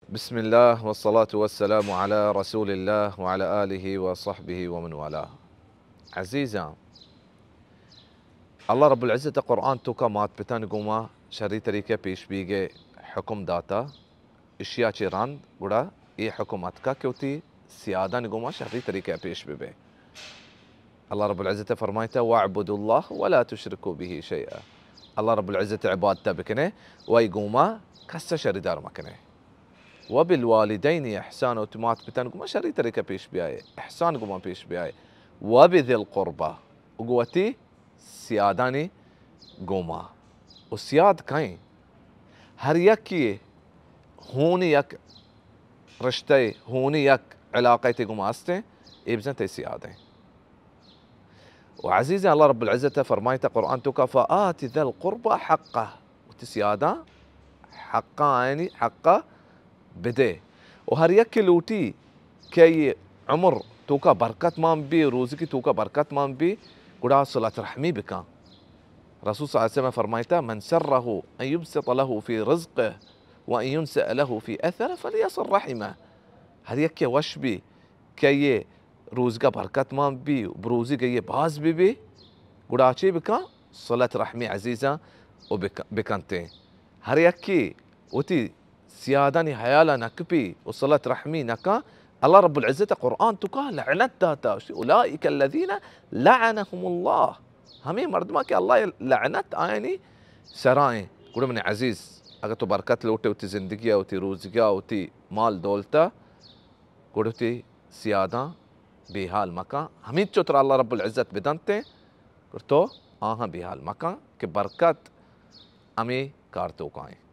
بسم الله والصلاة والسلام على رسول الله وعلى آله وصحبه ومن والاه. عزيزا الله رب العزة قرآن توكا مات بتان قوما شري طريقة پیش بيگه حكم داتا اشياء چيران گوڑا ये حكومات का क्योंकि सियादा निगुमा शररी तरीके पेश बे الله رب العزة فرمايته واعبدوا الله ولا تشركوا به شيئا. الله رب العزة عبادته بكنه ويقوما كسا شري دار مكنه وبالوالدين إحسان وتمات بتان قوما شري طريقة پیش بیائے إحسان قوما پیش بیائے وبذي القربى وقوتي سياداني قوما والسياد كاين هر يكي هوني يك رشتي هوني يك علاقتي قوما استي إبزنتي سيادة. وعزيزي الله رب العزة فرمايته قرآن توكا فآت ذا القربى حقه وتسيادا حقه يعني حقه بده وهر يك لوتي كي عمر توكا بركات مان بي روزي توكا بركات مان بي قدا صلة رحمي بكا. رسول صلى الله عليه وسلم فرمايته من سره أن يبسط له في رزقه وأن ينسأ له في أثره فليصل رحمه. هر يك وش بي كي روزقا بركات مان بي بروزي كي باز بي قدا شي بكا صلة رحمي عزيزة وبكانتين هر يكي وتي سياداني حيالا نكبي وصلة رحمي نكا الله رب العزة قرآن تكا لعنت داتا أولئك الذين لعنهم الله همي مردما كي الله لعنت آيني سراين قولوا من عزيز اگر تو برکت لوٹے ہوتی زندگی ہوتی روزگی ہوتی مال دولتا قولوا تي سيادا بحال مكان هميت ترى الله رب العزة بدنته قلتو بحال مكان كبركات أمي كارتو كاين.